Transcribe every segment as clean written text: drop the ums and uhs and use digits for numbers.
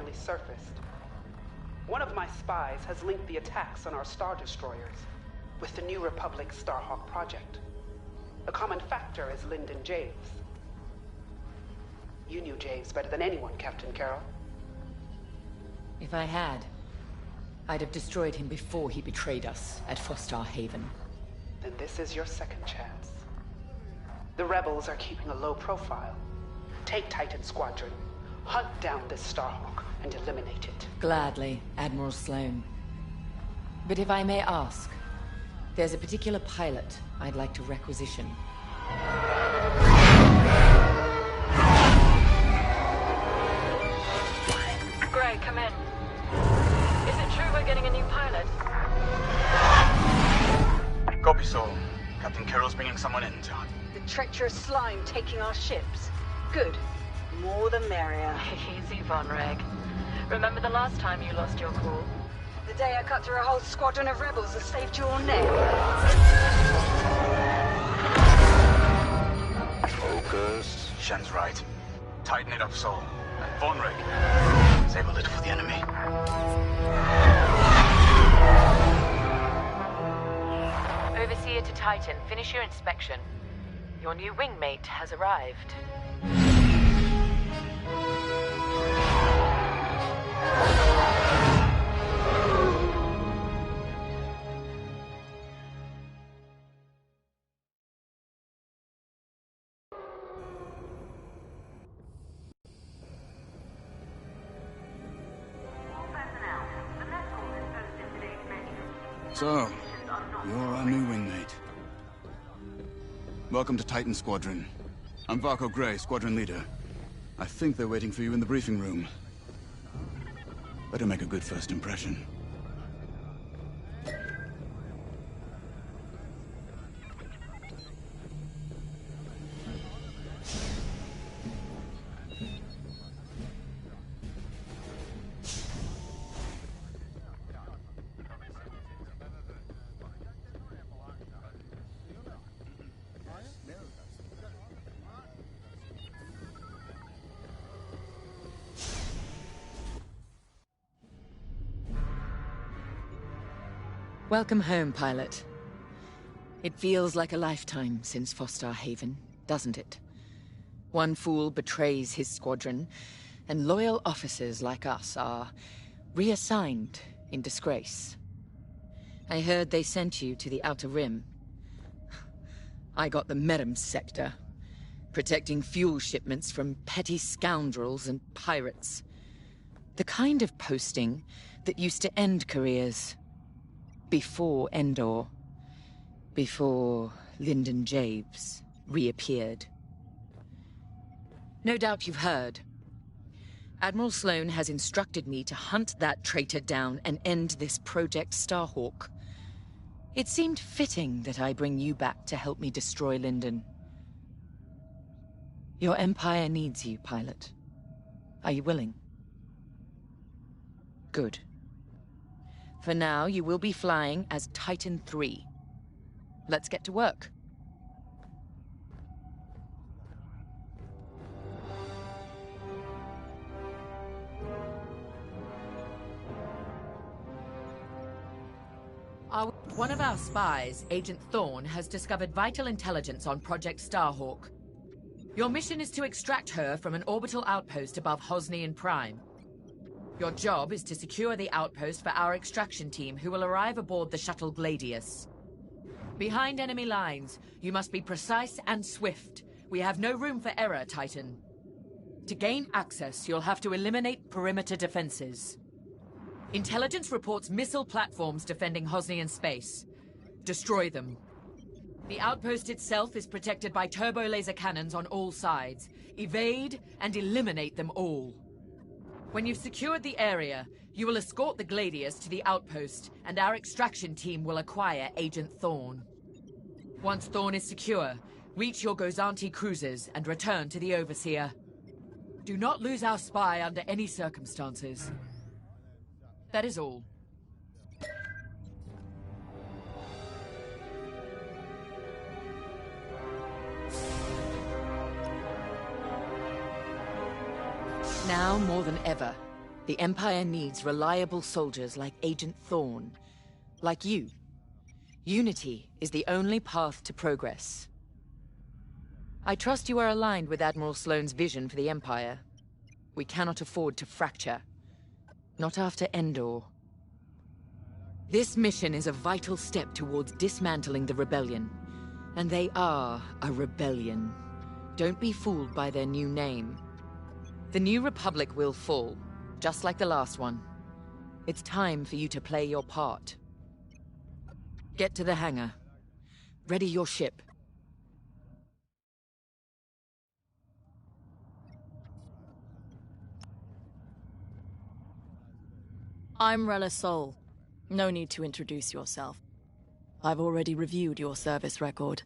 finally surfaced. One of my spies has linked the attacks on our Star Destroyers with the New Republic Starhawk project. The common factor is Lyndon Javes. You knew Javes better than anyone, Captain Carroll. If I had, I'd have destroyed him before he betrayed us at Fostar Haven. Then this is your second chance. The rebels are keeping a low profile. Take Titan Squadron, hunt down this Starhawk, and eliminate it. Gladly, Admiral Sloane. But if I may ask, there's a particular pilot I'd like to requisition. Gray, come in. Is it true we're getting a new pilot? Copy, Sol. Captain Carroll's bringing someone in to hunt. The treacherous slime taking our ships. Good. More the merrier. Easy, Von Reg. Remember the last time you lost your cool? The day I cut through a whole squadron of rebels and saved your neck. Focus. Shen's right. Tighten it up, Sol. And Von Reg, save a little for the enemy. Overseer to Titan, finish your inspection. Your new wingmate has arrived. So, you're our new wingmate. Welcome to Titan Squadron. I'm Varco Gray, Squadron Leader. I think they're waiting for you in the briefing room. Better make a good first impression. Welcome home, pilot. It feels like a lifetime since Fostar Haven, doesn't it? One fool betrays his squadron, and loyal officers like us are reassigned in disgrace. I heard they sent you to the Outer Rim. I got the Medem sector, protecting fuel shipments from petty scoundrels and pirates. The kind of posting that used to end careers. Before Endor. Before Lyndon Javes reappeared. No doubt you've heard. Admiral Sloane has instructed me to hunt that traitor down and end this Project Starhawk. It seemed fitting that I bring you back to help me destroy Lyndon. Your Empire needs you, pilot. Are you willing? Good. For now, you will be flying as Titan 3. Let's get to work. One of our spies, Agent Thorne, has discovered vital intelligence on Project Starhawk. Your mission is to extract her from an orbital outpost above Hosnian Prime. Your job is to secure the outpost for our extraction team, who will arrive aboard the shuttle Gladius. Behind enemy lines, you must be precise and swift. We have no room for error, Titan. To gain access, you'll have to eliminate perimeter defenses. Intelligence reports missile platforms defending Hosnian space. Destroy them. The outpost itself is protected by turbo laser cannons on all sides. Evade and eliminate them all. When you've secured the area, you will escort the Gladius to the outpost, and our extraction team will acquire Agent Thorne. Once Thorne is secure, reach your Gozanti cruisers and return to the Overseer. Do not lose our spy under any circumstances. That is all. Now, more than ever, The Empire needs reliable soldiers like Agent Thorne. Like you. Unity is the only path to progress. I trust you are aligned with Admiral Sloane's vision for the Empire. We cannot afford to fracture. Not after Endor. This mission is a vital step towards dismantling the rebellion. And they are a rebellion. Don't be fooled by their new name. The New Republic will fall, just like the last one. It's time for you to play your part. Get to the hangar. Ready your ship. I'm Rella Sol. No need to introduce yourself. I've already reviewed your service record.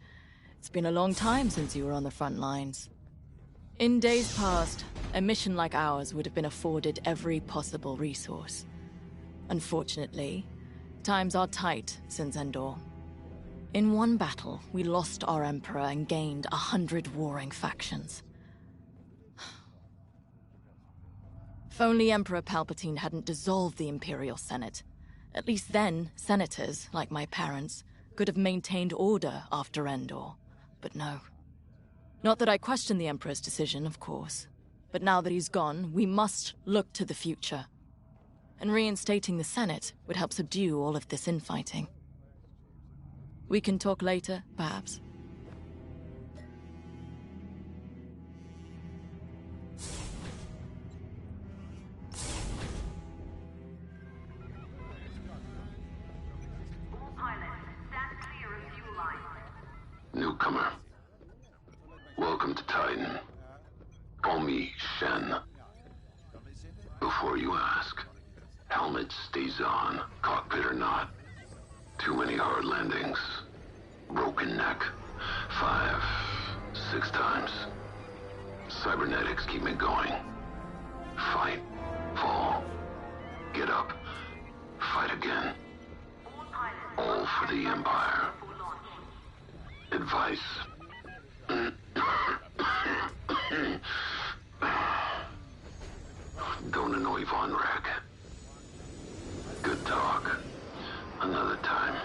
It's been a long time since you were on the front lines. In days past, a mission like ours would have been afforded every possible resource. Unfortunately, times are tight since Endor. In one battle, we lost our Emperor and gained 100 warring factions. If only Emperor Palpatine hadn't dissolved the Imperial Senate. At least then, senators, like my parents, could have maintained order after Endor. But no. Not that I question the Emperor's decision, of course. But now that he's gone, we must look to the future. And reinstating the Senate would help subdue all of this infighting. We can talk later, perhaps. Newcomer. Welcome to Titan. Call me Shen. Before you ask, helmet stays on, cockpit or not. Too many hard landings. Broken neck. 5, 6 times. Cybernetics keep me going. Fight. Fall. Get up. Fight again. All for the Empire. Advice. Don't annoy Von Reg. Good talk. Another time.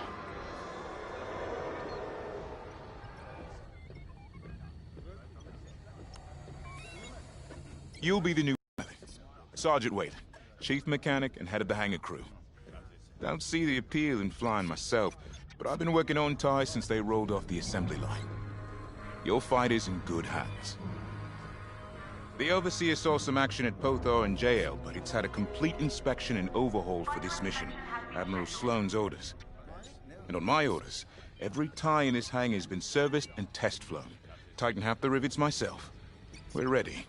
You'll be the new Sergeant Wade, chief mechanic and head of the hangar crew. Don't see the appeal in flying myself, but I've been working on TIE since they rolled off the assembly line. Your fight is in good hands. The Overseer saw some action at Pothar and JL, but it's had a complete inspection and overhaul for this mission. Admiral Sloane's orders. And on my orders, every TIE in this hangar has been serviced and test flown. Tighten half the rivets myself. We're ready.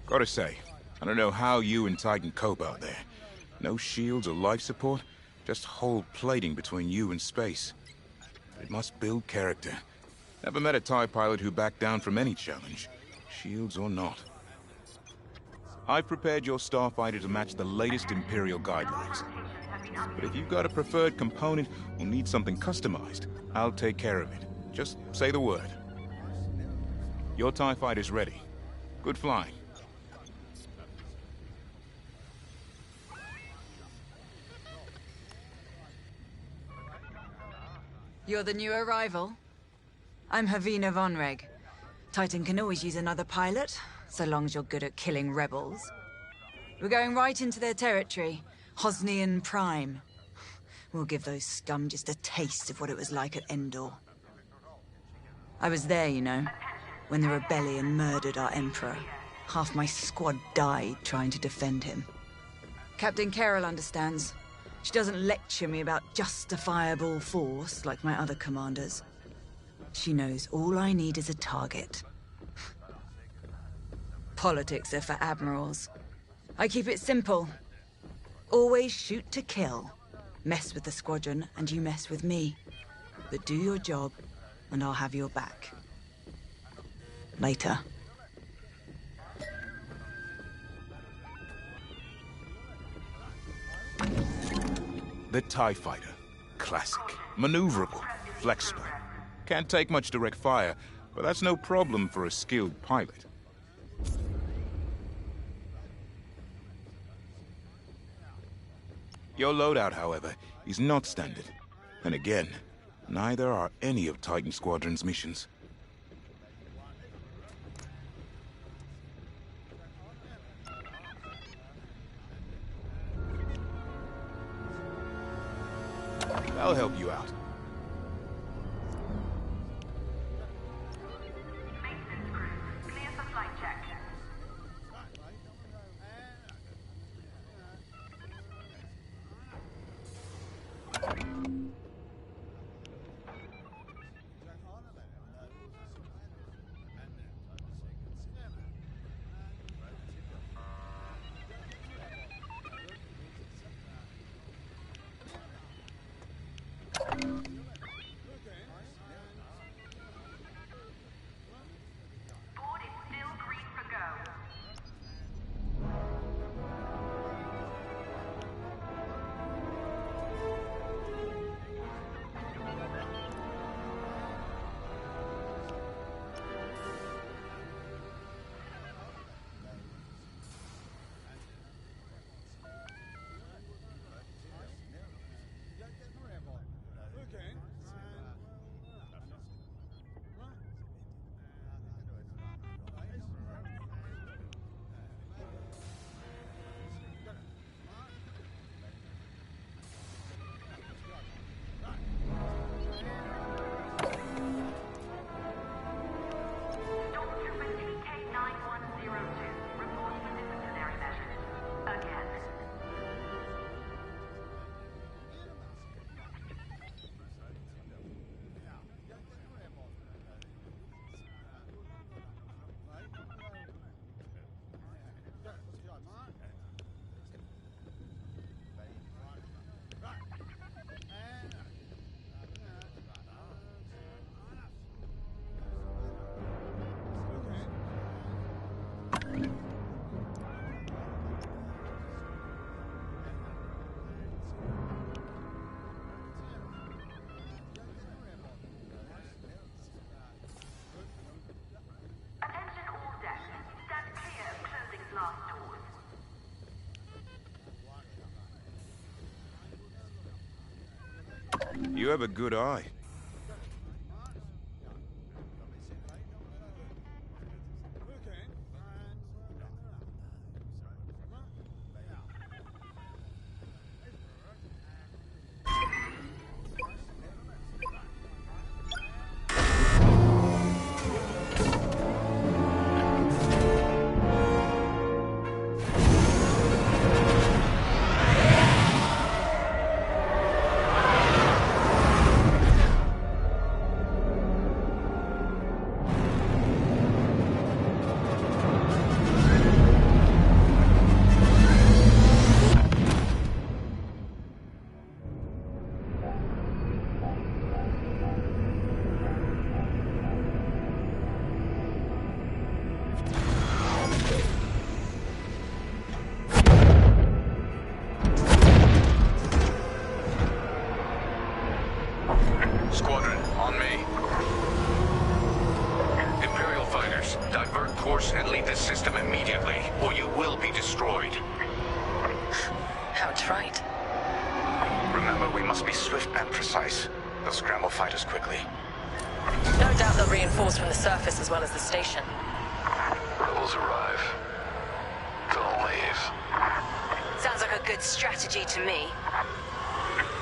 Gotta say, I don't know how you and Titan cope out there. No shields or life support, just hull plating between you and space. It must build character. Never met a TIE pilot who backed down from any challenge, shields or not. I've prepared your starfighter to match the latest Imperial guidelines. But if you've got a preferred component or need something customized, I'll take care of it. Just say the word. Your TIE fighter's ready. Good flying. You're the new arrival? I'm Havina Von Reg. Titan can always use another pilot, so long as you're good at killing rebels. We're going right into their territory, Hosnian Prime. We'll give those scum just a taste of what it was like at Endor. I was there, you know, when the rebellion murdered our Emperor. Half my squad died trying to defend him. Captain Carroll understands. She doesn't lecture me about justifiable force like my other commanders. She knows all I need is a target. Politics are for admirals. I keep it simple. Always shoot to kill. Mess with the squadron and you mess with me. But do your job and I'll have your back. Later. The TIE fighter. Classic. Maneuverable. Flexible. Can't take much direct fire, but that's no problem for a skilled pilot. Your loadout, however, is not standard. And again, neither are any of Titan Squadron's missions. I'll help you out. Clear for flight check. You have a good eye. Squadron, on me. Imperial fighters, divert course and leave this system immediately, or you will be destroyed. How trite. Remember, we must be swift and precise. They'll scramble fighters quickly. No doubt they'll reinforce from the surface as well as the station. Rebels arrive. Don't leave. Sounds like a good strategy to me.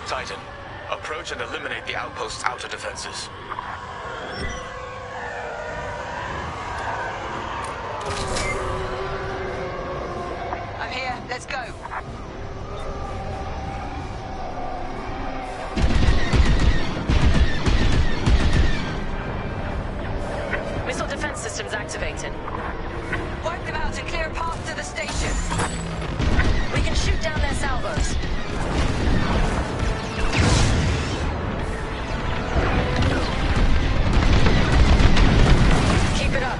Titan, approach and eliminate the outpost's outer defenses. I'm here. Let's go. Missile defense systems activated. Wipe them out and clear a path to the station. We can shoot down their salvos. Keep it up.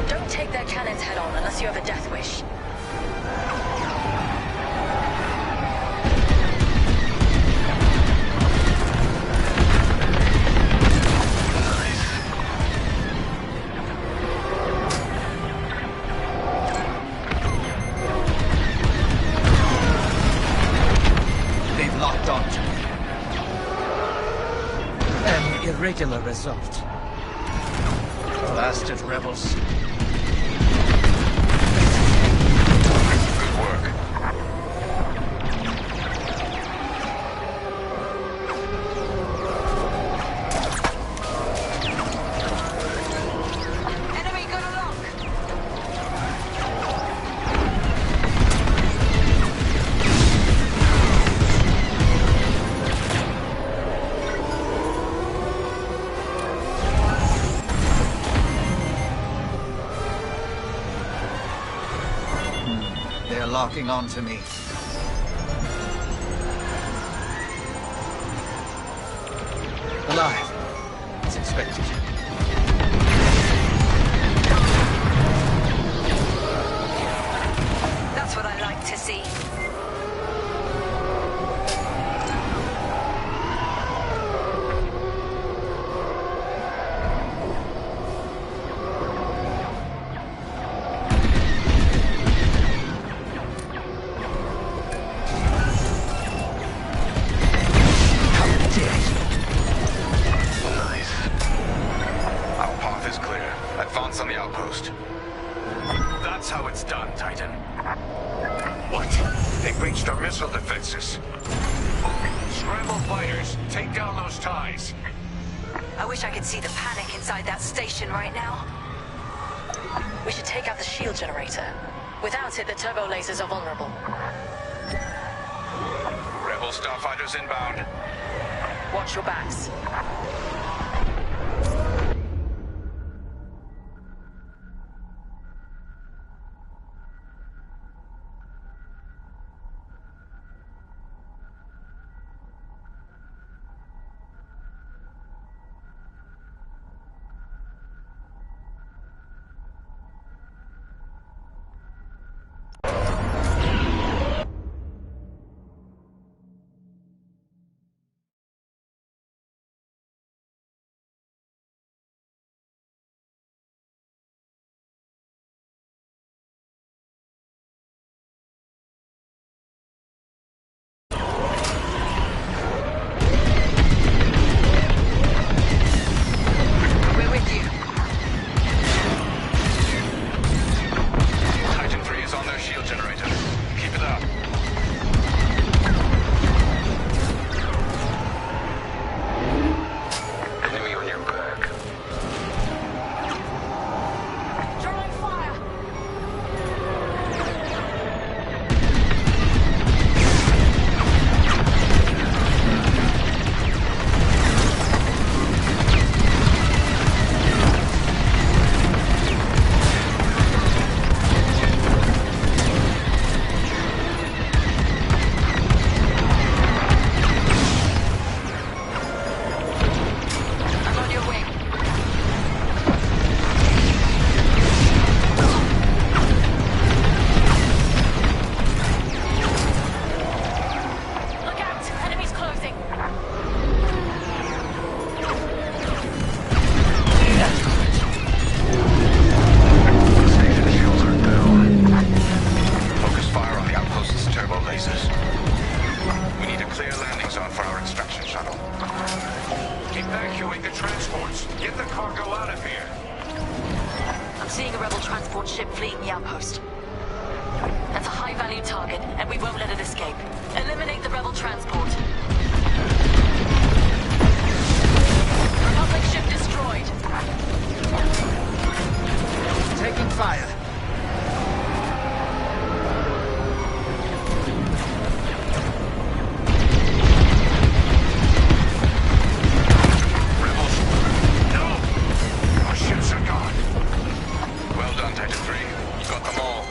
Don't take their cannons head on unless you have a death wish. regular result. Blasted rebels. Good work. Enemy got a lock! They're locking onto me. Alive, as expected. That's what I like to see. Our path is clear. Advance on the outpost. That's how it's done, Titan. What? They breached our missile defenses. Scramble fighters, take down those ties. I wish I could see the panic inside that station right now. We should take out the shield generator. Without it, the turbo lasers are vulnerable. Rebel starfighters inbound. Watch your backs. seeing a rebel transport ship fleeing the outpost. That's a high-value target, and we won't let it escape. Eliminate the rebel transport. Republic ship destroyed. Taking fire. Rebels? No! Our ships are gone. Well done, Titan 3. You got them all.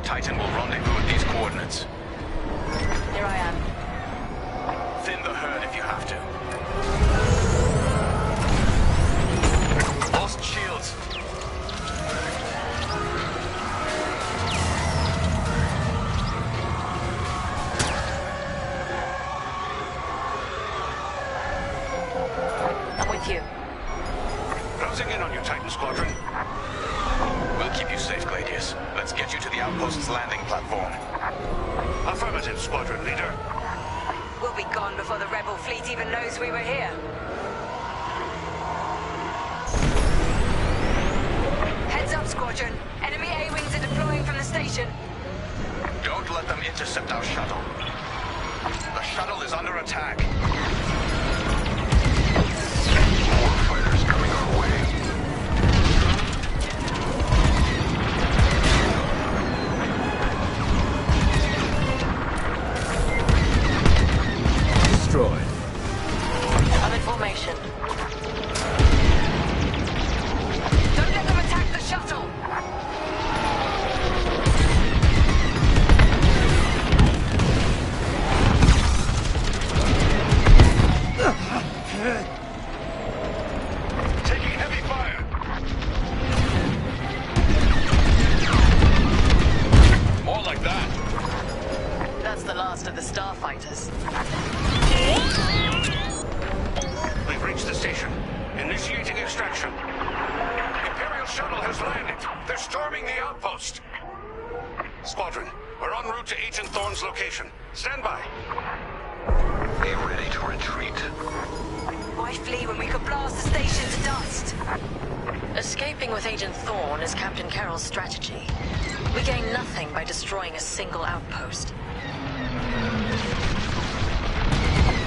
Titan will rendezvous at these coordinates. Here I am. Thin the herd if you have to. Lost shields. I'm with you. Closing in on you, Titan Squadron. We'll keep you safe, Gladius. Let's get you to the outpost's landing platform. Affirmative, Squadron Leader. We'll be gone before the rebel fleet even knows we were here. Heads up, Squadron. Enemy A-wings are deploying from the station. Don't let them intercept our shuttle. The shuttle is under attack. More fighters coming our way. Destroyed. I'm in formation. Don't let them attack the shuttle! Taking heavy fire. More like that. That's the last of the starfighters. We've reached the station. Initiating extraction. Imperial shuttle has landed. They're storming the outpost. Squadron, we're en route to Agent Thorne's location. Stand by. Be ready to retreat. Why flee when we could blast the station to dust? Escaping with Agent Thorne is Captain Carroll's strategy. We gain nothing by destroying a single outpost.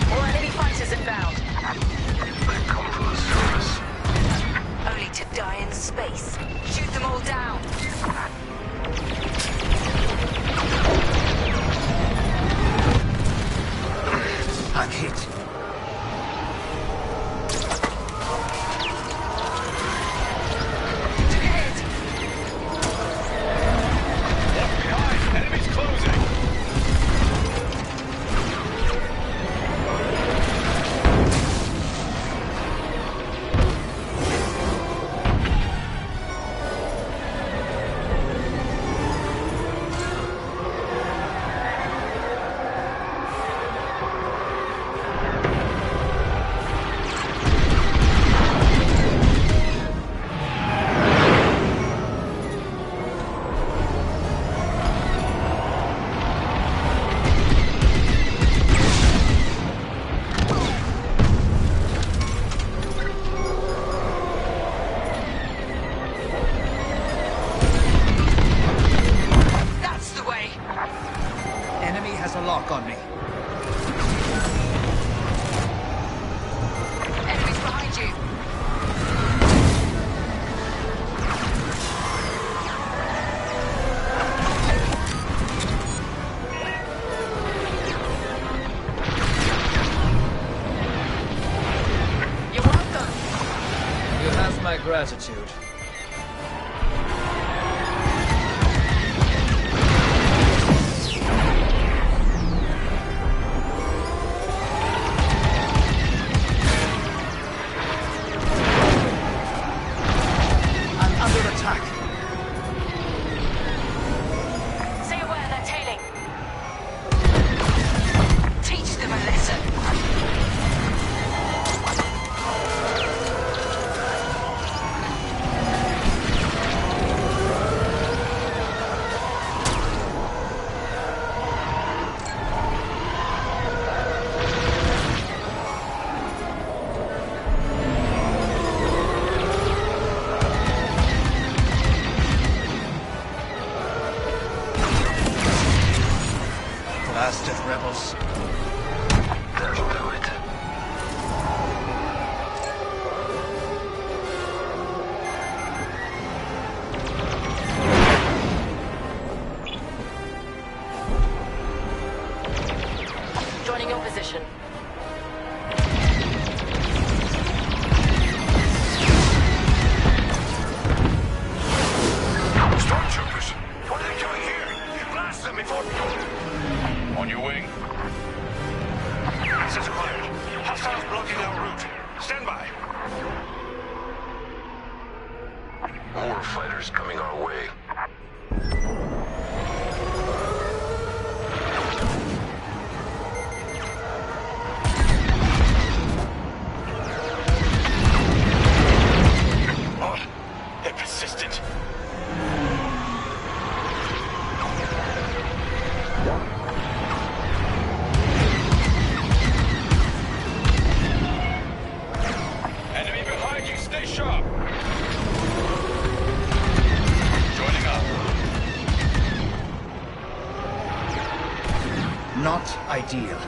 More enemy fighters inbound. They've come from the surface. Only to die in space. Shoot them all down. I'm hit. Enemies closing! That's the way! Enemy has a lock on me. Enemies behind you! You're welcome! You have my gratitude. I'm under attack. Stay aware, they're tailing. Teach them a lesson. Blasted rebels. That'll do it. Joining your position. Stormtroopers! What are they doing here? not ideal.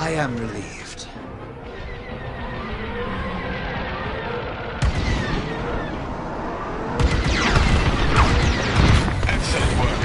I am relieved. Excellent work.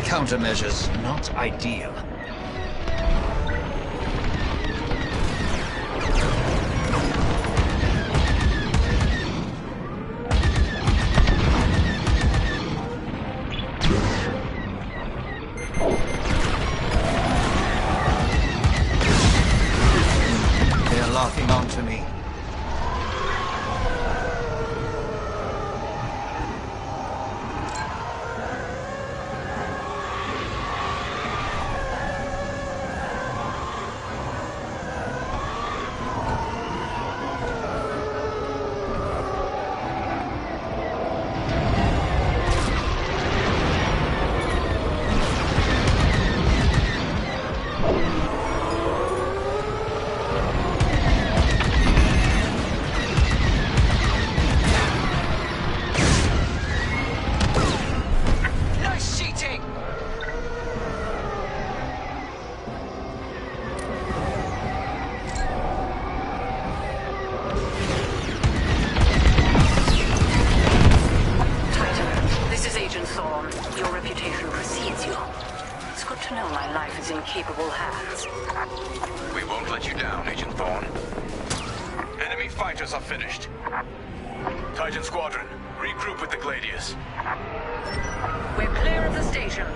Countermeasures not ideal. They're locking onto me. Capable hands. We won't let you down, Agent Thorne. Enemy fighters are finished. Titan Squadron, regroup with the Gladius. We're clear of the station.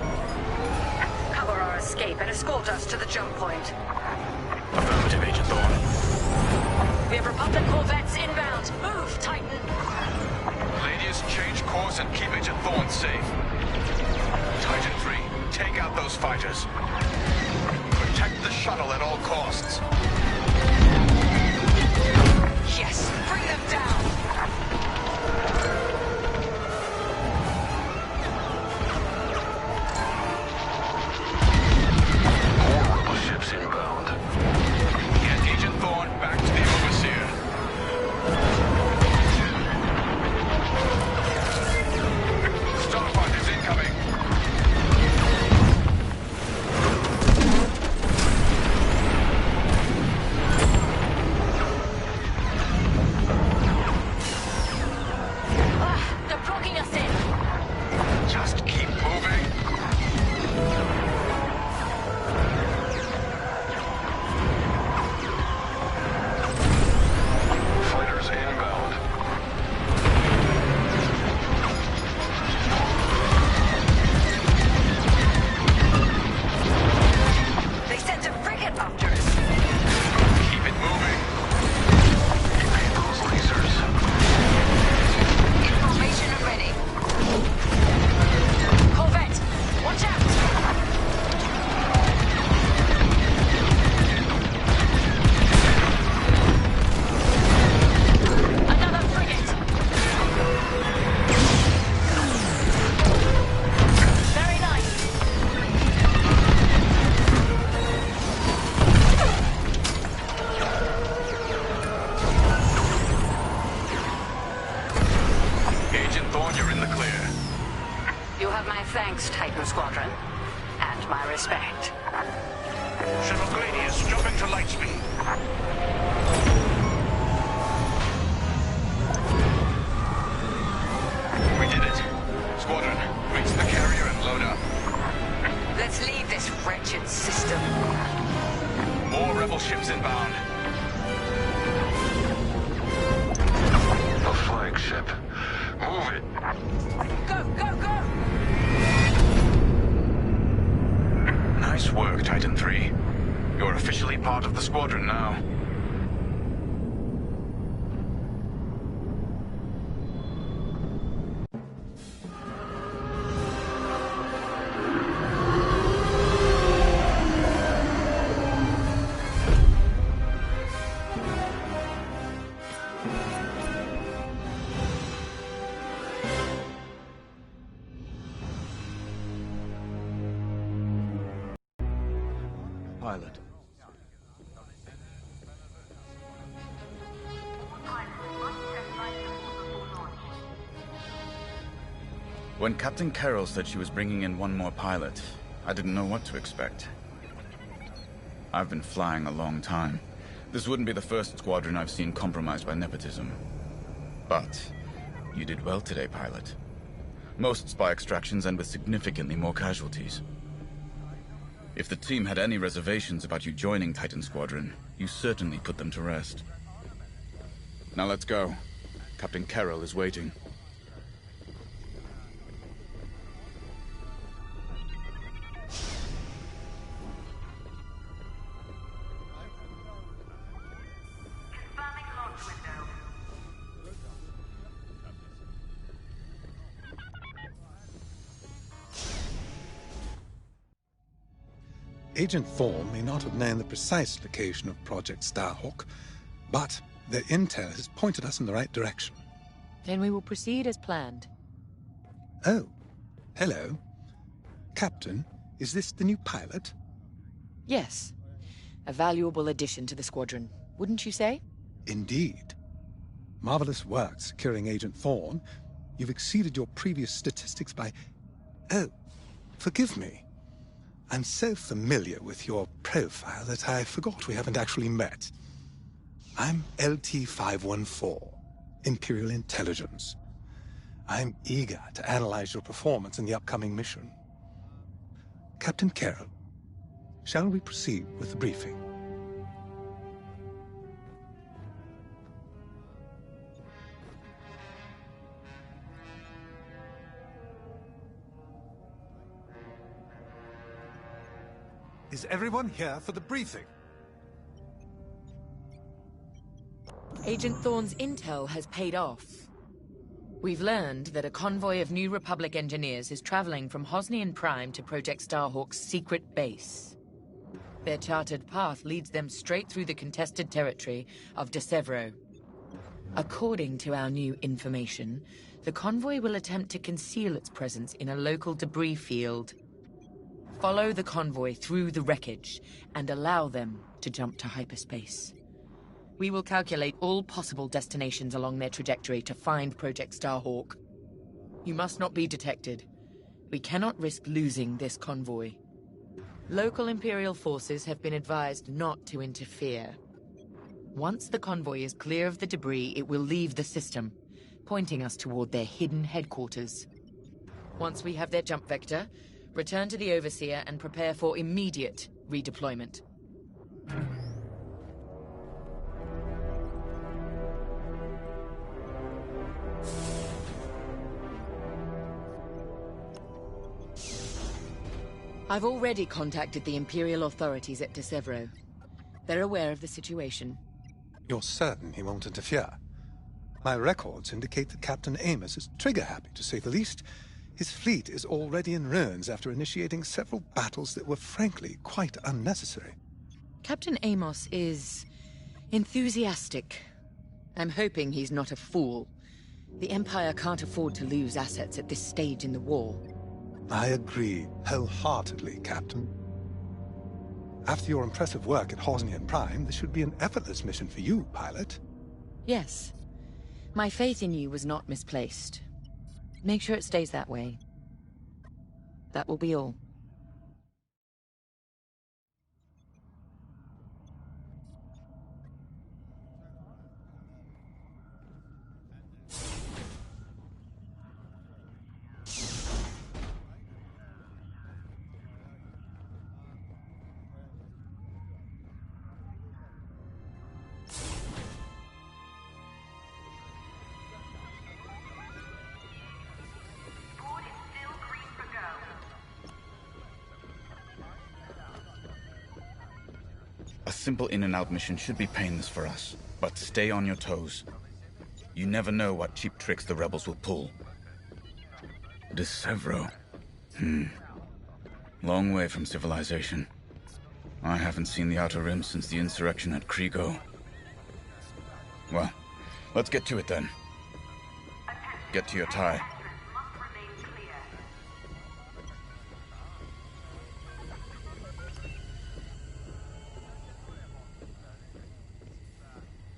Cover our escape and escort us to the jump point. Affirmative, Agent Thorne. We have Republic corvettes inbound. Move, Titan! Gladius, change course and keep Agent Thorne safe. Titan 3, take out those fighters. Protect the shuttle at all costs. Yes, bring them down! More rebel ships inbound. Get Agent Thorne back to the Overseer. Starfighters incoming. General Gladius, jumping to light speed. We did it. Squadron, reach the carrier and load up. Let's leave this wretched system. More rebel ships inbound. The flagship. Move it. Go, go, go! Nice work, Titan 3. You're officially part of the Squadron now. Pilot. When Captain Carroll said she was bringing in one more pilot, I didn't know what to expect. I've been flying a long time. This wouldn't be the first squadron I've seen compromised by nepotism. But you did well today, pilot. Most spy extractions end with significantly more casualties. If the team had any reservations about you joining Titan Squadron, you certainly put them to rest. Now let's go. Captain Carroll is waiting. Agent Thorne may not have known the precise location of Project Starhawk, but their intel has pointed us in the right direction. Then we will proceed as planned. Oh, hello. Captain, is this the new pilot? Yes. A valuable addition to the squadron, wouldn't you say? Indeed. Marvelous work securing Agent Thorne. You've exceeded your previous statistics by... Oh, forgive me. I'm so familiar with your profile that I forgot we haven't actually met. I'm LT-514, Imperial Intelligence. I'm eager to analyze your performance in the upcoming mission. Captain Carroll, shall we proceed with the briefing? Is everyone here for the briefing? Agent Thorne's intel has paid off. We've learned that a convoy of New Republic engineers is traveling from Hosnian Prime to Project Starhawk's secret base. Their charted path leads them straight through the contested territory of De Severo. According to our new information, the convoy will attempt to conceal its presence in a local debris field. Follow the convoy through the wreckage and allow them to jump to hyperspace. We will calculate all possible destinations along their trajectory to find Project Starhawk. You must not be detected. We cannot risk losing this convoy. Local Imperial forces have been advised not to interfere. Once the convoy is clear of the debris, it will leave the system, pointing us toward their hidden headquarters. Once we have their jump vector, return to the Overseer and prepare for immediate redeployment. I've already contacted the Imperial authorities at De Severo. They're aware of the situation. You're certain he won't interfere? My records indicate that Captain Amos is trigger-happy, to say the least. His fleet is already in ruins after initiating several battles that were frankly quite unnecessary. Captain Amos is enthusiastic. I'm hoping he's not a fool. The Empire can't afford to lose assets at this stage in the war. I agree wholeheartedly, Captain. After your impressive work at Hosnian Prime, this should be an effortless mission for you, pilot. Yes. My faith in you was not misplaced. Make sure it stays that way. That will be all. simple in-and-out mission should be painless for us. But stay on your toes. You never know what cheap tricks the rebels will pull. Decevro. Long way from civilization. I haven't seen the Outer Rim since the insurrection at Kriego. Well, let's get to it then. Get to your tie.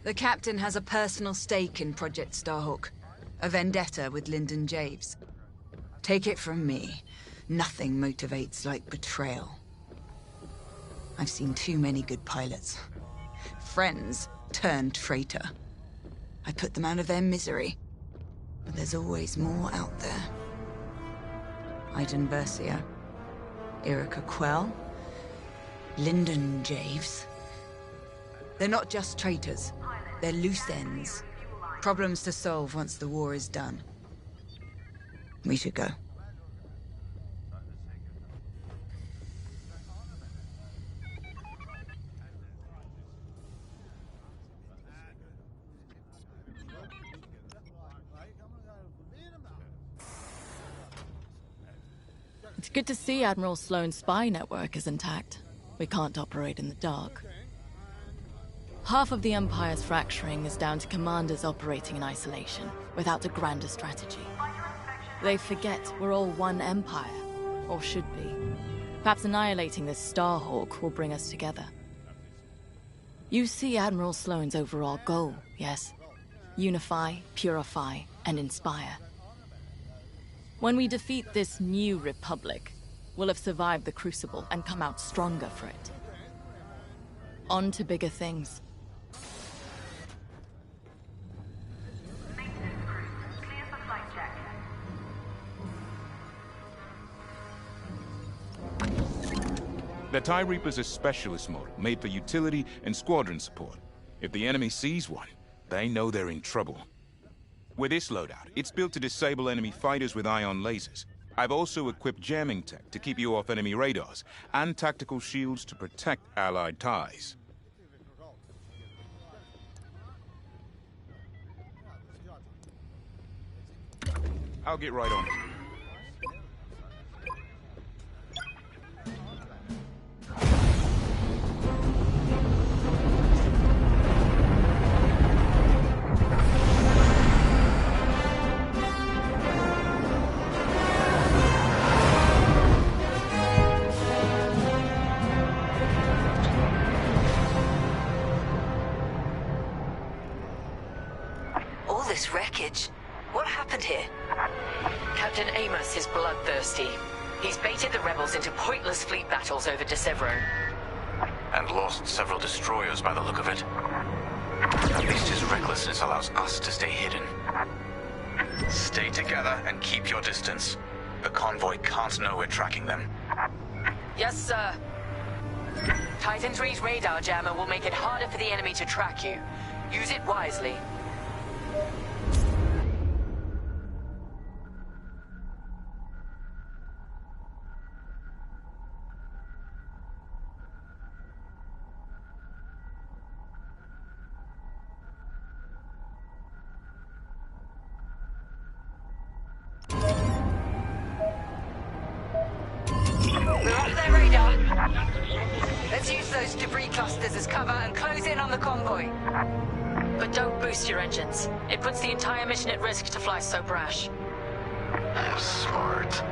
The captain has a personal stake in Project Starhawk. A vendetta with Lyndon Javes. Take it from me, nothing motivates like betrayal. I've seen too many good pilots. Friends turned traitor. I put them out of their misery. But there's always more out there. Iden Versio, Erica Quell, Lyndon Javes. They're not just traitors. They're loose ends. Problems to solve once the war is done. We should go. It's good to see Admiral Sloane's spy network is intact. We can't operate in the dark. Half of the Empire's fracturing is down to commanders operating in isolation, without a grander strategy. They forget we're all one Empire, or should be. Perhaps annihilating this Starhawk will bring us together. You see Admiral Sloane's overall goal, yes? Unify, purify, and inspire. When we defeat this new Republic, we'll have survived the Crucible and come out stronger for it. On to bigger things. The TIE Reaper's a specialist model, made for utility and squadron support. If the enemy sees one, they know they're in trouble. With this loadout, it's built to disable enemy fighters with ion lasers. I've also equipped jamming tech to keep you off enemy radars, and tactical shields to protect Allied TIEs. I'll get right on it. All this wreckage. What happened here? Captain Amos is bloodthirsty. He's baited the rebels into pointless fleet battles over Decevro. And lost several destroyers by the look of it. At least his recklessness allows us to stay hidden. Stay together and keep your distance. The convoy can't know we're tracking them. Yes, sir. Titan III's radar jammer will make it harder for the enemy to track you. Use it wisely. We're off their radar. Let's use those debris clusters as cover and close in on the convoy. But don't boost your engines. It puts the entire mission at risk to fly so brash. Smart.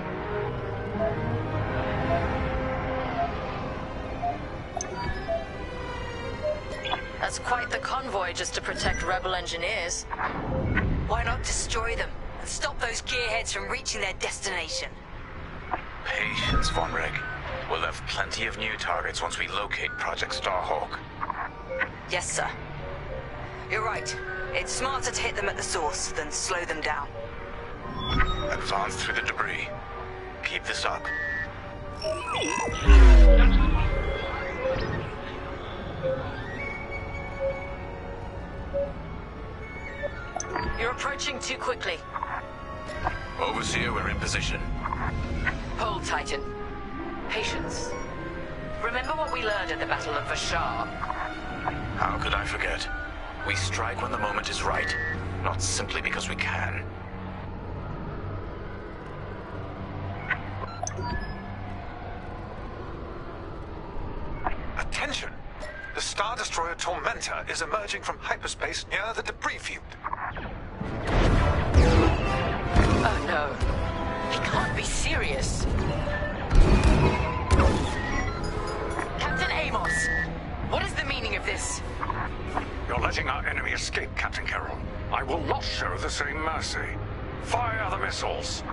That's quite the convoy just to protect rebel engineers. Why not destroy them and stop those gearheads from reaching their destination? Patience, Von Reg. We'll have plenty of new targets once we locate Project Starhawk. Yes, sir. You're right. It's smarter to hit them at the source than slow them down. Advance through the debris. Keep this up. You're approaching too quickly. Overseer, we're in position. Hold, Titan. Patience. Remember what we learned at the Battle of Vashar? How could I forget? We strike when the moment is right, not simply because we can. Attention! The Star Destroyer Tormentor is emerging from hyperspace near the debris field. Oh no. He can't be serious. Captain Amos, what is the meaning of this? You're letting our enemy escape, Captain Carroll. I will not show the same mercy. Fire the missiles.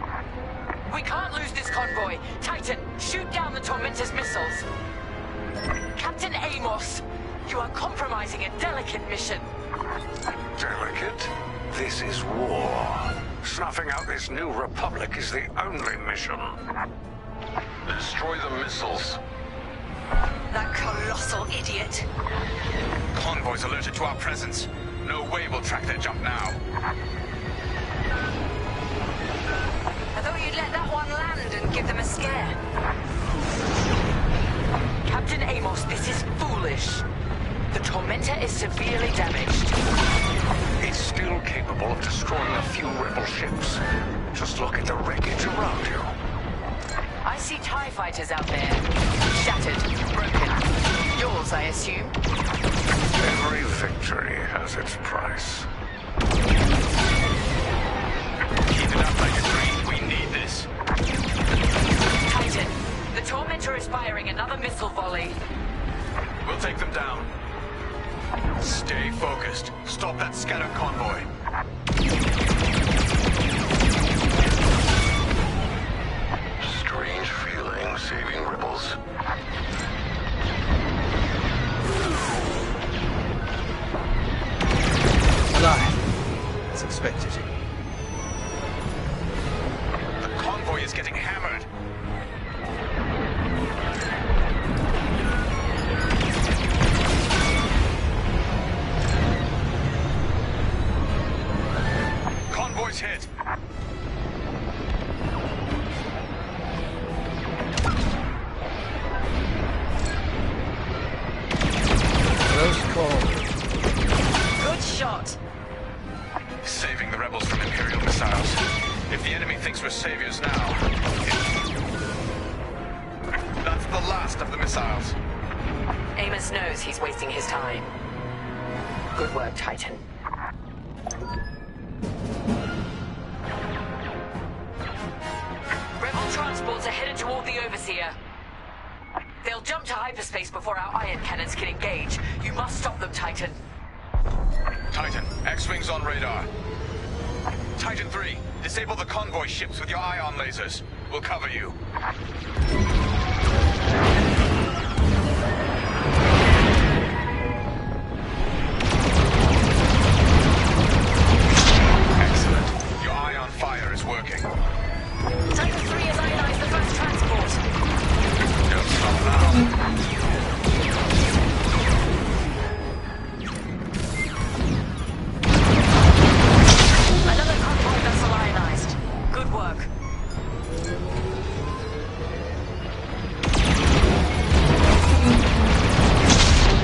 We can't lose this convoy. Titan, shoot down the Tormentor's missiles. Captain Amos, you are compromising a delicate mission. Delicate? This is war. Snuffing out this new republic is the only mission. Destroy the missiles. That colossal idiot. Convoys alerted to our presence. No way we'll track their jump now. I thought you'd let that one land and give them a scare. Captain Amos, this is foolish. The Tormentor is severely damaged. It's still capable of destroying a few rebel ships. Just look at the wreckage around you. I see TIE fighters out there. Shattered, broken. Yours, I assume? Every victory has its price. Keep it up, Titan 3. We need this. Titan, the Tormentor is firing another missile volley. We'll take them down. Stay focused. Stop that scatter convoy. Strange feeling saving rebels. Alive, as expected. The convoy is getting hammered. Convoy's hit. Close call. Good shot. Saving the rebels from Imperial missiles. If the enemy thinks we're saviors now... That's the last of the missiles. Amos knows he's wasting his time. Good work, Titan. Rebel transports are headed toward the Overseer. They'll jump to hyperspace before our ion cannons can engage. You must stop them, Titan. Titan, X-Wings on radar. Titan 3, disable the convoy ships with your ion lasers. We'll cover you. Excellent. Your ion fire is working. Titan 3 has ionized the first transport. Don't stop now. Another convoy vessel ionized. Good work.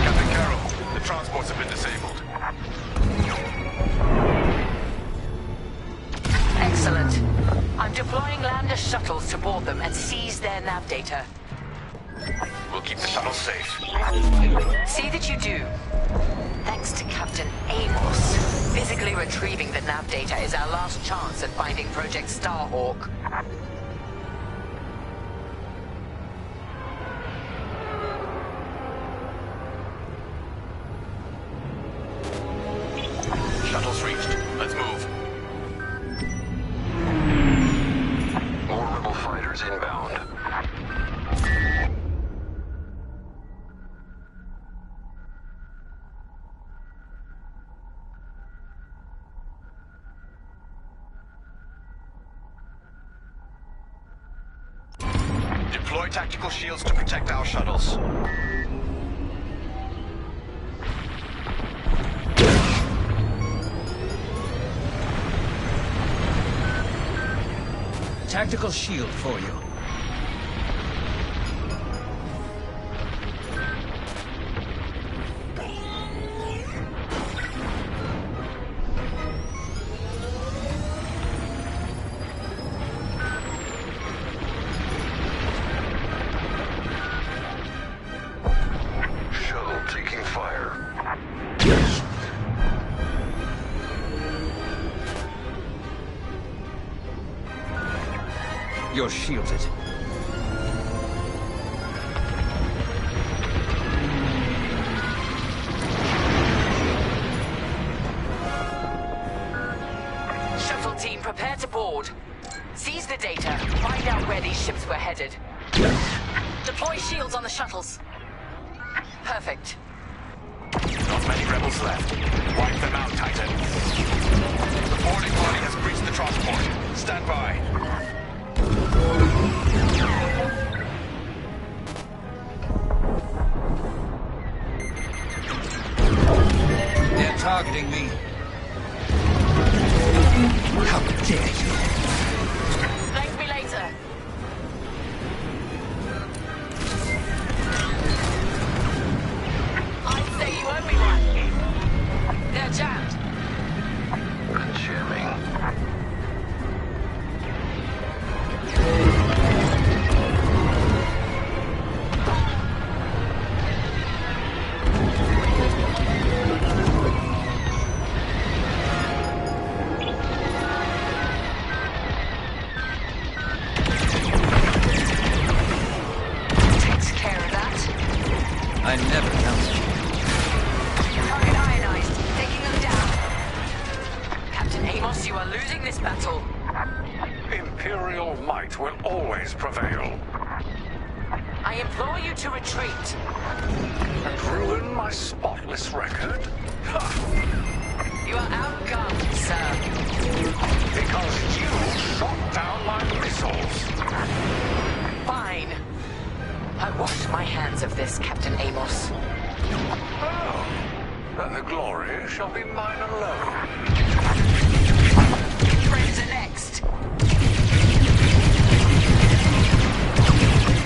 Captain Carroll, the transports have been disabled. Excellent. I'm deploying lander shuttles to board them and seize their nav data. We'll keep the shuttle safe. See that you do. Thanks to Captain Amos. Physically retrieving the nav data is our last chance at finding Project Starhawk. Shuttle's reached. Let's move. More rebel fighters inbound. Deploy tactical shields to protect our shuttles. Tactical shield for you. You're shielded. Shuttle team, prepare to board. Seize the data. Find out where these ships were headed. Deploy shields on the shuttles. Perfect. Not many rebels left. Wipe them out, Titan. The boarding party has breached the transport. Stand by. They're targeting me. How dare you? Thank me later. I'd say you owe me one. They're jammed. Consuming. Takes care of that. I never counted. Target ionized. Taking them down. Captain Amos, you are losing this battle. Imperial might will always prevail. I implore you to retreat. And ruin my spotless record? You are outgunned, sir. Because you shot down my missiles. Fine. I wash my hands of this, Captain Amos. Oh, then the glory shall be mine alone. Friends are next.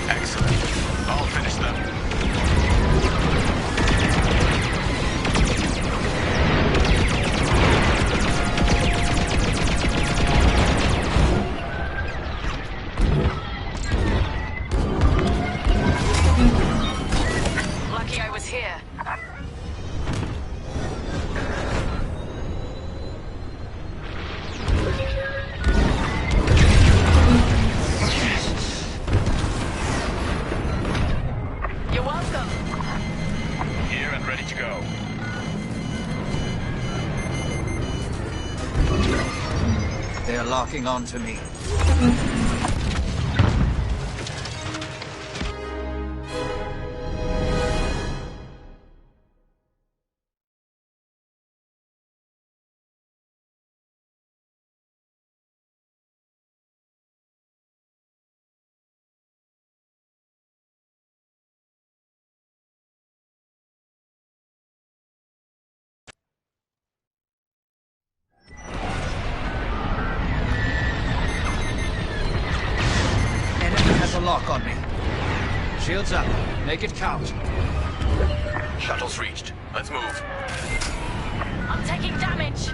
Excellent. I'll finish them. Lucky I was here. You're welcome. Here and ready to go. They're locking onto me. Enemy has a lock on me. Shields up. Make it count. Shuttle's reached. Let's move. I'm taking damage.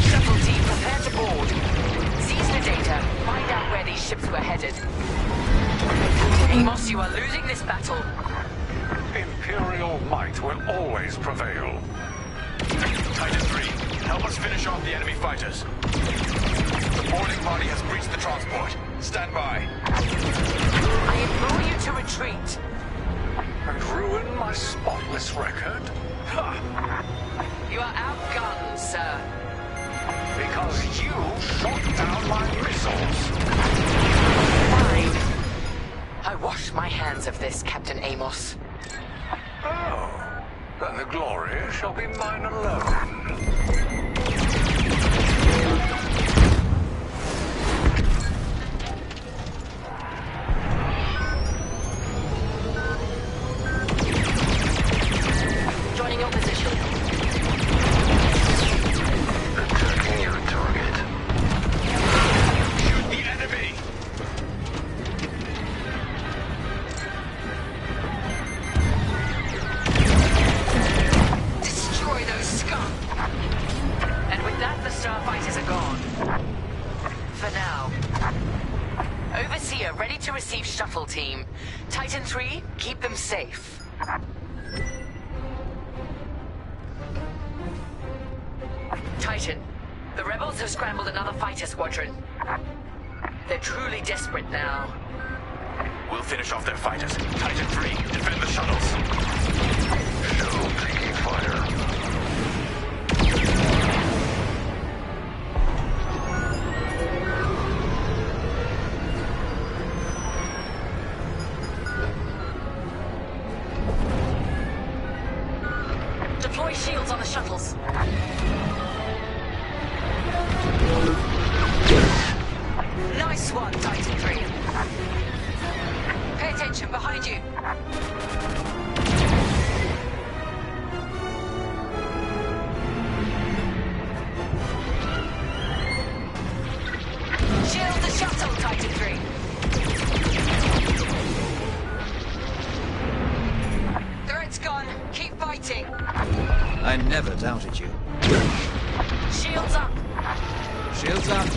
Shuttle team, prepare to board. Seize the data. Find out where these ships were headed. Captain Amos, you are losing this battle. Imperial might will always prevail. Titan 3, help us finish off the enemy fighters. The boarding party has breached the transport. Stand by. I implore you to retreat. And ruin my spotless record? You are outgunned, sir. Because you shot down my missiles. Fine. I wash my hands of this, Captain Amos. Oh, then the glory shall be mine alone. Joining your position. Attacking your target. Shoot the enemy! Destroy those scum! safe. Titan, the rebels have scrambled another fighter squadron. They're truly desperate now. We'll finish off their fighters. Titan 3, defend the shuttles. Shuttle taking fire. Deploy shields on the shuttles. Nice one, Titan 3. Pay attention, behind you. Shield the shuttle, Titan 3. Threat's gone. Keep fighting. I never doubted you. Shields up. Shields up.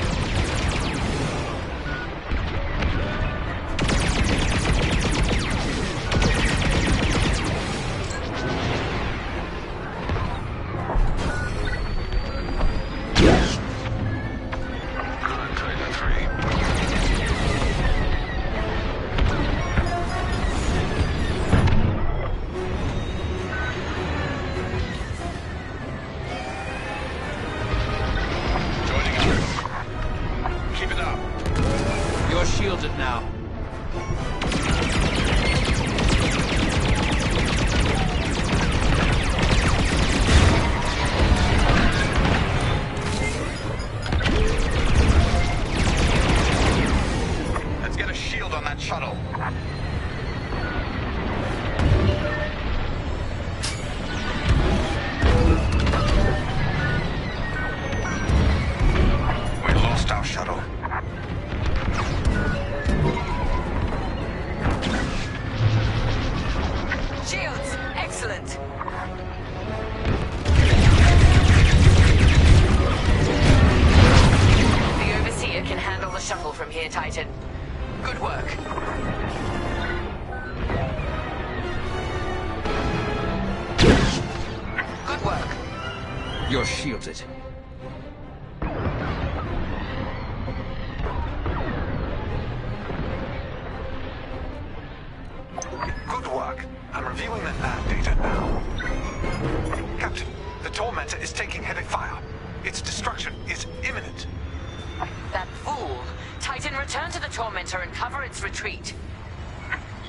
Shielded now. Let's get a shield on that shuttle. We lost our shuttle. Shields, excellent. The Overseer can handle the shuttle from here, Titan. Good work. Good work. You're shielded. Good work. I'm reviewing the nav data now. Captain, the Tormentor is taking heavy fire. Its destruction is imminent. That fool. Titan, return to the Tormentor and cover its retreat.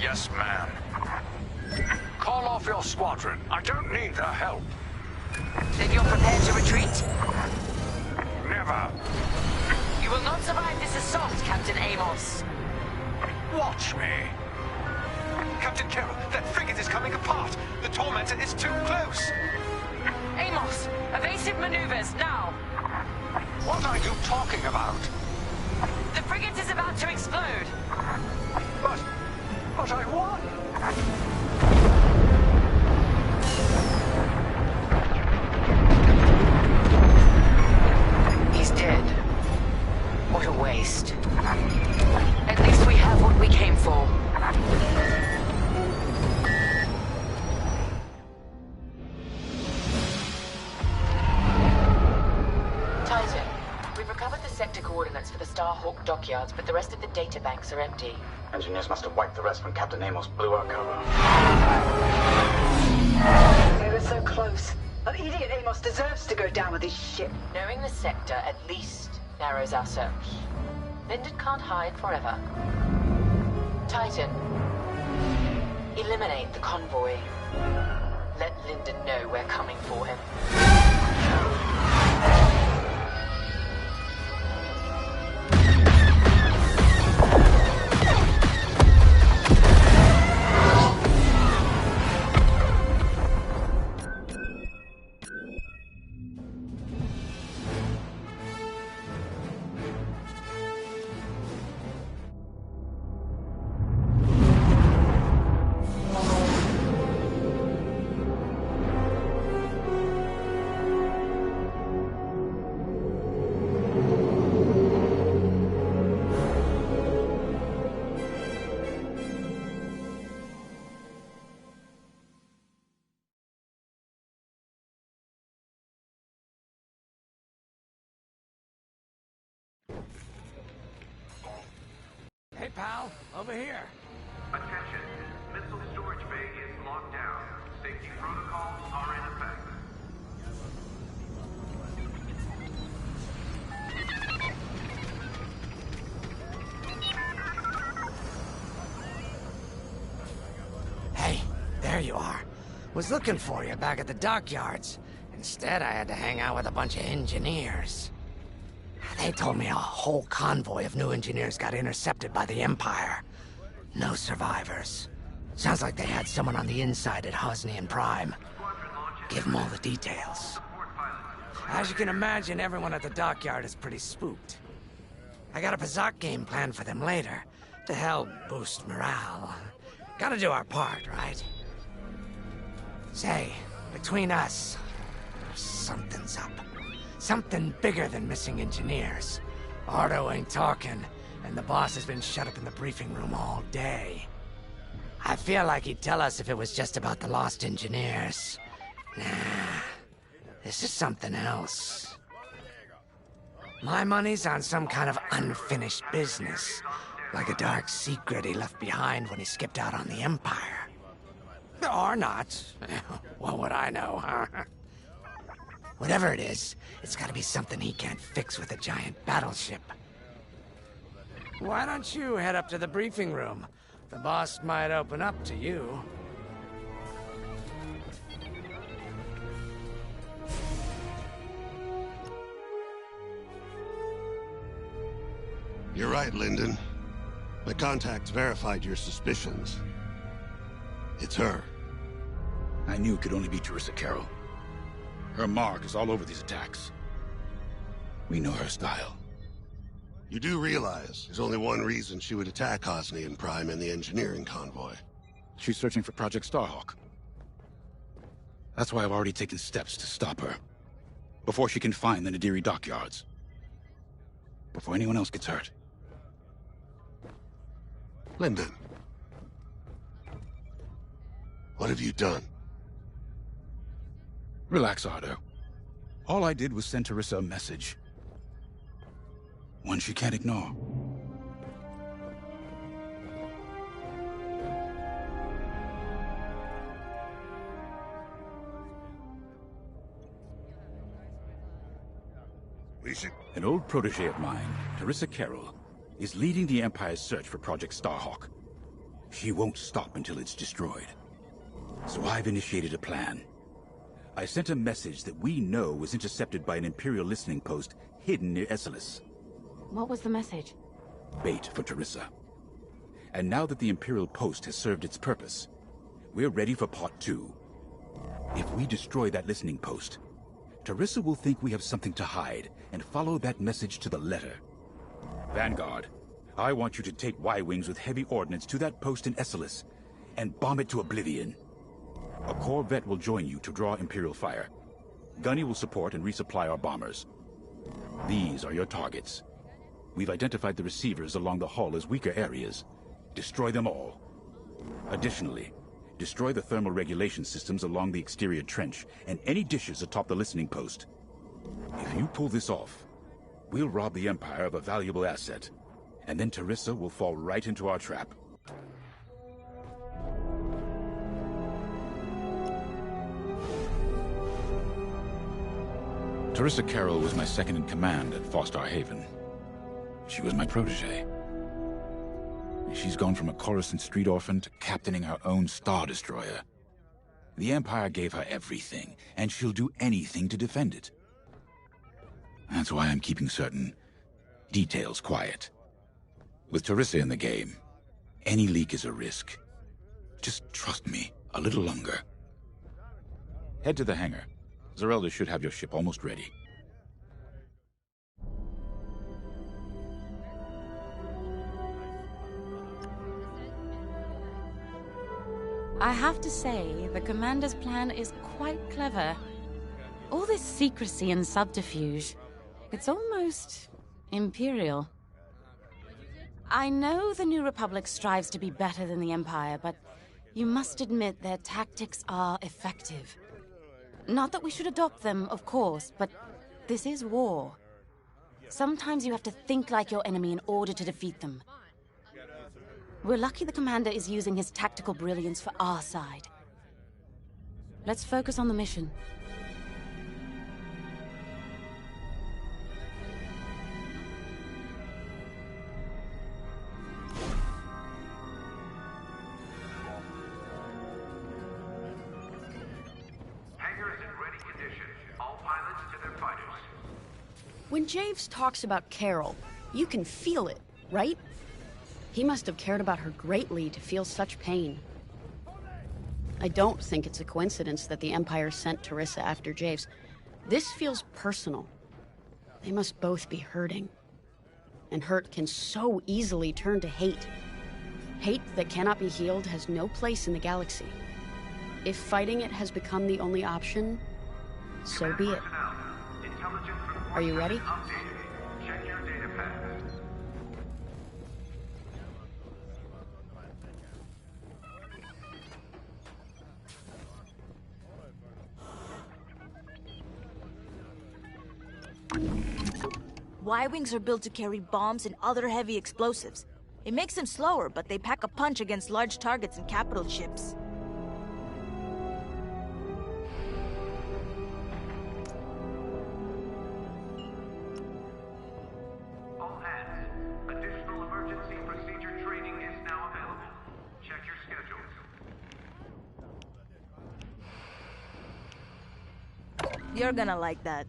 Yes, ma'am. Call off your squadron. I don't need their help. Then you're prepared to retreat? Never. You will not survive this assault, Captain Amos. Watch me. Captain Carroll, that frigate is coming apart. The Tormentor is too close. Amos, evasive maneuvers, now. What are you talking about? The frigate is about to explode. But I won. He's dead. What a waste. At least we have what we came for. Titan, we've recovered the sector coordinates for the Starhawk dockyards, but the rest of the data banks are empty. Engineers must have wiped the rest when Captain Amos blew our cover. They were so close. That idiot Amos deserves to go down with his ship. Knowing the sector at least narrows our search. Linden can't hide forever. Titan, eliminate the convoy. Let Linden know we're coming for him. pal. Over here. Attention. Missile storage bay is locked down. Safety protocols are in effect. Hey, there you are. Was looking for you back at the dockyards. Instead, I had to hang out with a bunch of engineers. They told me a whole convoy of new engineers got intercepted by the Empire. No survivors. Sounds like they had someone on the inside at Hosni and Prime. Give them all the details. As you can imagine, everyone at the dockyard is pretty spooked. I got a Pazak game planned for them later, to help boost morale. Gotta do our part, right? Say, between us, something's up. Something bigger than missing engineers. Ardo ain't talking, and the boss has been shut up in the briefing room all day. I feel like he'd tell us if it was just about the lost engineers. Nah, this is something else. My money's on some kind of unfinished business. Like a dark secret he left behind when he skipped out on the Empire. Or not. What would I know, huh? Whatever it is, it's gotta be something he can't fix with a giant battleship. Why don't you head up to the briefing room? The boss might open up to you. You're right, Lyndon. My contacts verified your suspicions. It's her. I knew it could only be Teresa Carroll. Her mark is all over these attacks. We know her style. You do realize there's only one reason she would attack Hosni and Prime and the engineering convoy. She's searching for Project Starhawk. That's why I've already taken steps to stop her. Before she can find the Nadiri dockyards. Before anyone else gets hurt. Lyndon. What have you done? Relax, Ardo. All I did was send Teresa a message. One she can't ignore. An old protege of mine, Teresa Carroll, is leading the Empire's search for Project Starhawk. She won't stop until it's destroyed. So I've initiated a plan. I sent a message that we know was intercepted by an Imperial listening post hidden near Esselis. What was the message? Bait for Teresa. And now that the Imperial post has served its purpose, we're ready for part 2. If we destroy that listening post, Teresa will think we have something to hide and follow that message to the letter. Vanguard, I want you to take Y-Wings with heavy ordnance to that post in Esselis and bomb it to oblivion. A Corvette will join you to draw Imperial fire. Gunny will support and resupply our bombers. These are your targets. We've identified the receivers along the hull as weaker areas. Destroy them all. Additionally, destroy the thermal regulation systems along the exterior trench and any dishes atop the listening post. If you pull this off, we'll rob the Empire of a valuable asset, and then Teresa will fall right into our trap. Teresa Carroll was my second in command at Fostar Haven. She was my protege. She's gone from a Coruscant street orphan to captaining her own Star Destroyer. The Empire gave her everything, and she'll do anything to defend it. That's why I'm keeping certain details quiet. With Teresa in the game, any leak is a risk. Just trust me a little longer. Head to the hangar. Zerelda should have your ship almost ready. I have to say, the Commander's plan is quite clever. All this secrecy and subterfuge, it's almost Imperial. I know the New Republic strives to be better than the Empire, but you must admit their tactics are effective. Not that we should adopt them, of course, but this is war. Sometimes you have to think like your enemy in order to defeat them. We're lucky the Commander is using his tactical brilliance for our side. Let's focus on the mission. Hangars in ready condition. All pilots to their fighters. When Javes talks about Carol, you can feel it, right? He must have cared about her greatly to feel such pain. I don't think it's a coincidence that the Empire sent Teresa after Javes. This feels personal. They must both be hurting. And hurt can so easily turn to hate. Hate that cannot be healed has no place in the galaxy. If fighting it has become the only option, so be it. Are you ready? Check your data pad. Y-Wings are built to carry bombs and other heavy explosives. It makes them slower, but they pack a punch against large targets and capital ships. All hands. Additional emergency procedure training is now available. Check your schedules. You're gonna like that.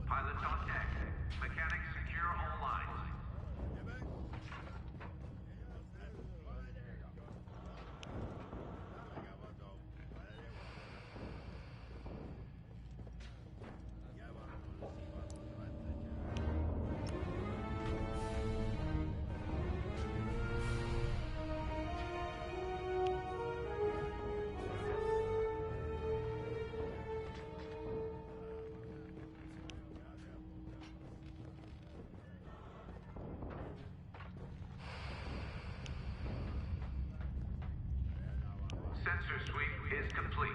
Pilots on deck. Mechanics secure all lines. Sensor sweep is complete.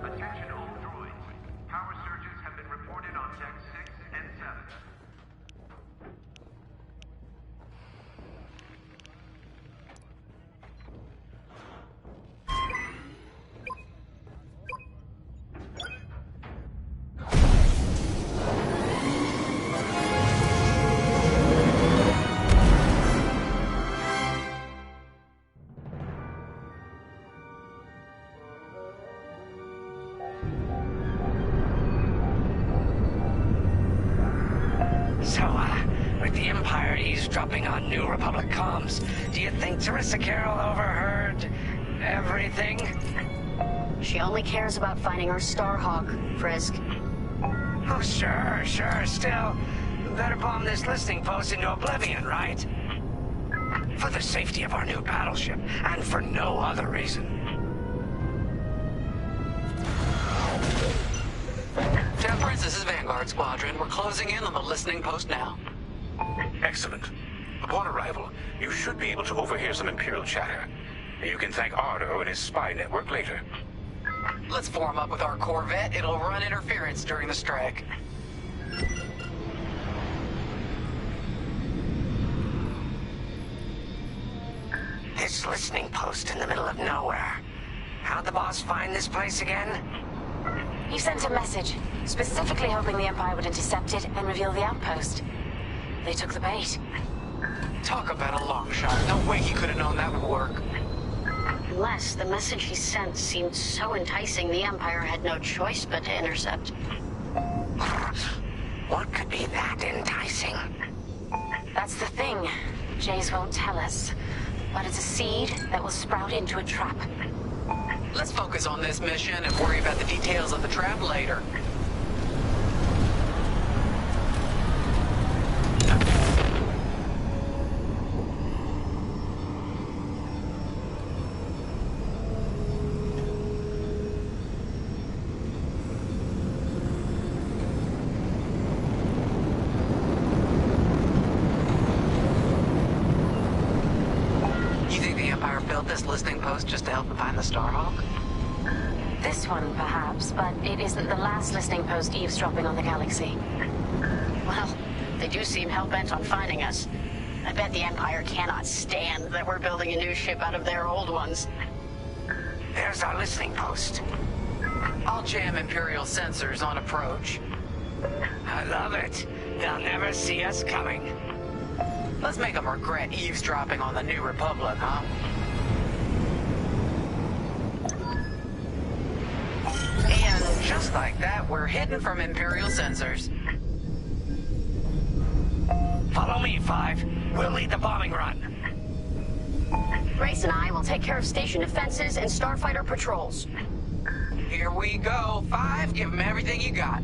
Attention all droids. Power surges have been reported on deck 6 and 7. With the Empire eavesdropping on New Republic comms, do you think Teresa Carroll overheard everything? She only cares about finding our Starhawk, Frisk. Oh, sure. Still, better bomb this listening post into oblivion, right? For the safety of our new battleship, and for no other reason. Temperance, this is Vanguard Squadron. We're closing in on the listening post now. Excellent. Upon arrival, you should be able to overhear some Imperial chatter. You can thank Ardo and his spy network later. Let's form up with our Corvette. It'll run interference during the strike. This listening post in the middle of nowhere. How'd the boss find this place again? He sent a message, specifically hoping the Empire would intercept it and reveal the outpost. They took the bait. Talk about a long shot. No way he could have known that would work. Unless the message he sent seemed so enticing the Empire had no choice but to intercept. What could be that enticing? That's the thing. Jays won't tell us. But it's a seed that will sprout into a trap. Let's focus on this mission and worry about the details of the trap later. This listening post just to help them find the Starhawk? This one, perhaps, but it isn't the last listening post eavesdropping on the galaxy. Well, they do seem hell-bent on finding us. I bet the Empire cannot stand that we're building a new ship out of their old ones. There's our listening post. I'll jam Imperial sensors on approach. I love it. They'll never see us coming. Let's make them regret eavesdropping on the New Republic, huh? And just like that, we're hidden from Imperial sensors. Follow me, Five. We'll lead the bombing run. Grace and I will take care of station defenses and starfighter patrols. Here we go. Five, give them everything you got.